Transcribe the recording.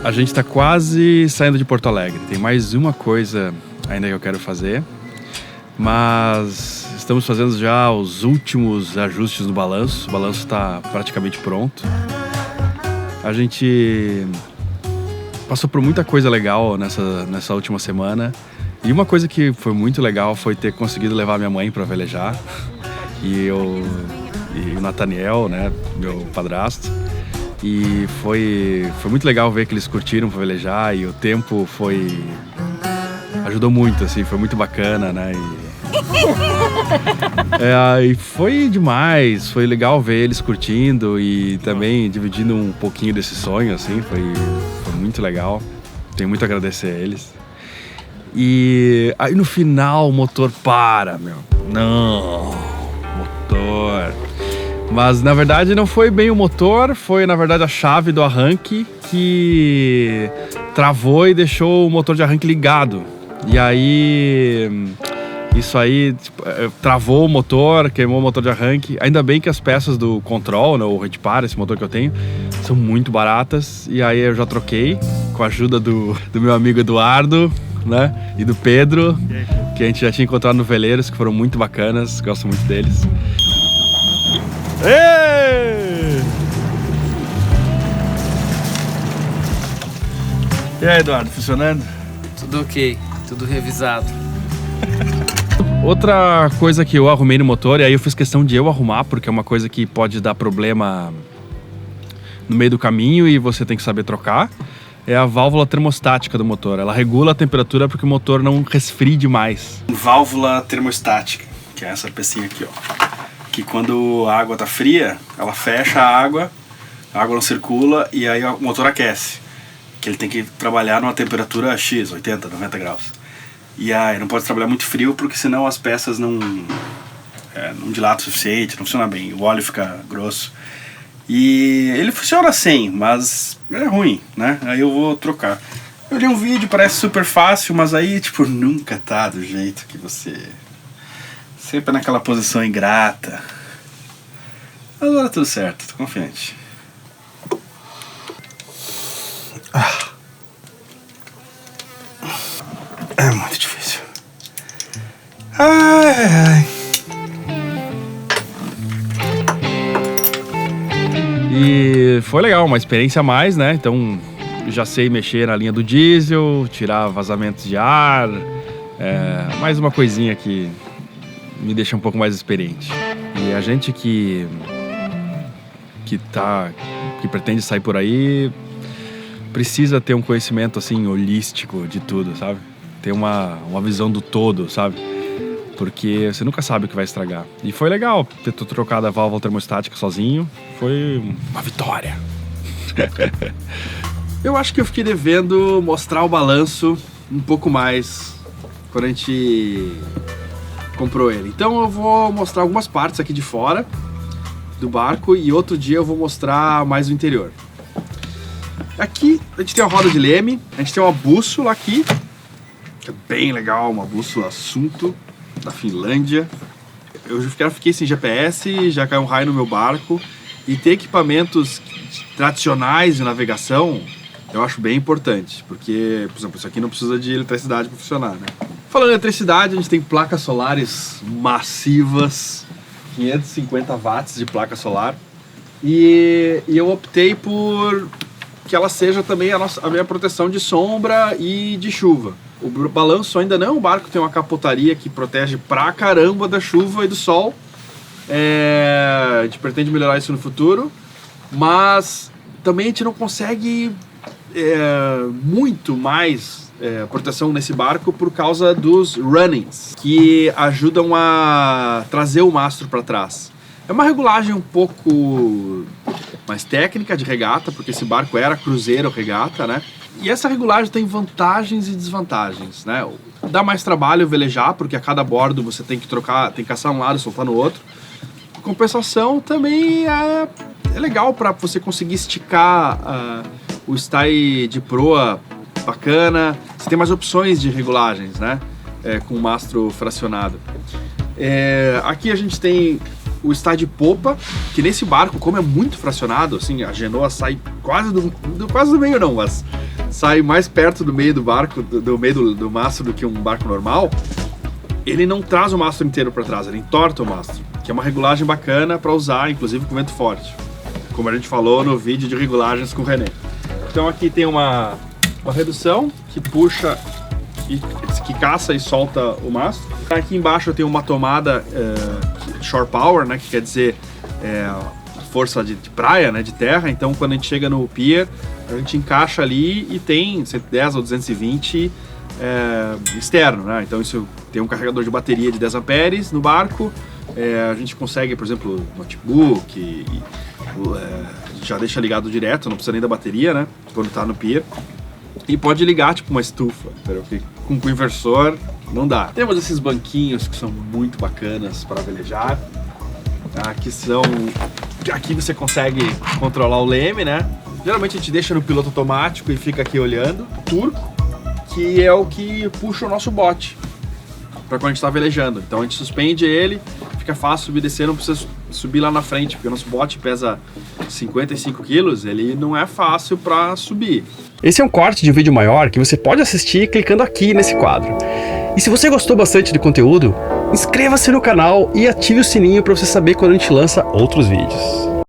A gente tá quase saindo de Porto Alegre. Tem mais uma coisa ainda que eu quero fazer, mas estamos fazendo já os últimos ajustes no balanço. O balanço está praticamente pronto. A gente passou por muita coisa legal nessa última semana. E uma coisa que foi muito legal foi ter conseguido levar minha mãe para velejar. E o Nathaniel, né, meu padrasto. E foi muito legal ver que eles curtiram para velejar e o tempo ajudou muito, assim, foi muito bacana, né? E foi demais, foi legal ver eles curtindo e também dividindo um pouquinho desse sonho, assim, foi muito legal. Tenho muito a agradecer a eles. E aí no final o motor para, meu. Não, motor. Mas na verdade não foi bem o motor, foi na verdade a chave do arranque que travou e deixou o motor de arranque ligado. E aí isso aí travou o motor, queimou o motor de arranque. Ainda bem que as peças do Control, né, o Redpar, esse motor que eu tenho, são muito baratas. E aí eu já troquei com a ajuda do meu amigo Eduardo, né, e do Pedro, que a gente já tinha encontrado no Veleiros, que foram muito bacanas, gosto muito deles. Ei! E aí, Eduardo, funcionando? Tudo ok, tudo revisado. Outra coisa que eu arrumei no motor, e aí eu fiz questão de eu arrumar, porque é uma coisa que pode dar problema no meio do caminho e você tem que saber trocar, é a válvula termostática do motor. Ela regula a temperatura para que o motor não resfrie demais. Válvula termostática, que é essa pecinha aqui, ó. Que quando a água tá fria, ela fecha a água não circula e aí o motor aquece. Que ele tem que trabalhar numa temperatura X, 80, 90 graus. E aí não pode trabalhar muito frio porque senão as peças não dilatam o suficiente, não funciona bem, o óleo fica grosso. E ele funciona assim, mas é ruim, né? Aí eu vou trocar. Eu li um vídeo, parece super fácil, mas aí tipo nunca tá do jeito que você... Sempre naquela posição ingrata. Mas agora tudo certo, tô confiante. É muito difícil. Ai. E foi legal, uma experiência a mais, né? Então já sei mexer na linha do diesel, tirar vazamentos de ar. Mais uma coisinha que me deixa um pouco mais experiente. E a gente que pretende sair por aí precisa ter um conhecimento assim holístico de tudo, sabe? Ter uma visão do todo, sabe? Porque você nunca sabe o que vai estragar. E foi legal ter trocado a válvula termostática sozinho. Foi uma vitória. Eu acho que eu fiquei devendo mostrar o balanço um pouco mais quando a gente comprou ele. Então eu vou mostrar algumas partes aqui de fora do barco e outro dia eu vou mostrar mais o interior. Aqui a gente tem a roda de leme, a gente tem uma bússola aqui, que é bem legal, uma bússola Assunto da Finlândia. Eu fiquei sem GPS, já caiu um raio no meu barco e ter equipamentos tradicionais de navegação eu acho bem importante, porque, por exemplo, isso aqui não precisa de eletricidade para funcionar, né? Falando em eletricidade, a gente tem placas solares massivas, 550 watts de placa solar, e eu optei por que ela seja também a minha proteção de sombra e de chuva. O balanço ainda não é um barco que tem uma capotaria que protege pra caramba da chuva e do sol. A gente pretende melhorar isso no futuro, mas também a gente não consegue muito mais proteção nesse barco por causa dos runnings, que ajudam a trazer o mastro para trás. É uma regulagem um pouco mais técnica de regata, porque esse barco era cruzeiro regata, né? E essa regulagem tem vantagens e desvantagens, né? Dá mais trabalho velejar, porque a cada bordo você tem que trocar, tem que caçar um lado e soltar no outro. Compensação também é legal para você conseguir esticar o stay de proa bacana. Você tem mais opções de regulagens, né? Com mastro fracionado. Aqui a gente tem o stay de popa, que nesse barco, como é muito fracionado, assim, a genoa sai quase do meio não, mas sai mais perto do meio do barco, do meio do mastro do que um barco normal, ele não traz o mastro inteiro para trás, ele entorta o mastro, que é uma regulagem bacana para usar, inclusive com vento forte, como a gente falou no vídeo de regulagens com o René. Então aqui tem uma redução que puxa, que caça e solta o mastro. Aqui embaixo eu tenho uma tomada shore power, né, que quer dizer força de praia, né, de terra. Então quando a gente chega no pier, a gente encaixa ali e tem 110 ou 220 externo, né? Então isso tem um carregador de bateria de 10 amperes no barco. A gente consegue, por exemplo, notebook, já deixa ligado direto, não precisa nem da bateria, né? Quando tá no pier. E pode ligar tipo uma estufa, porque com o inversor não dá. Temos esses banquinhos que são muito bacanas para velejar. Aqui você consegue controlar o leme, né? Geralmente a gente deixa no piloto automático e fica aqui olhando. Turco, que é o que puxa o nosso bote para quando a gente está velejando. Então a gente suspende ele, fica fácil subir e descer, não precisa subir lá na frente, porque o nosso bote pesa 55 quilos, ele não é fácil para subir. Esse é um corte de um vídeo maior que você pode assistir clicando aqui nesse quadro. E se você gostou bastante do conteúdo, inscreva-se no canal e ative o sininho para você saber quando a gente lança outros vídeos.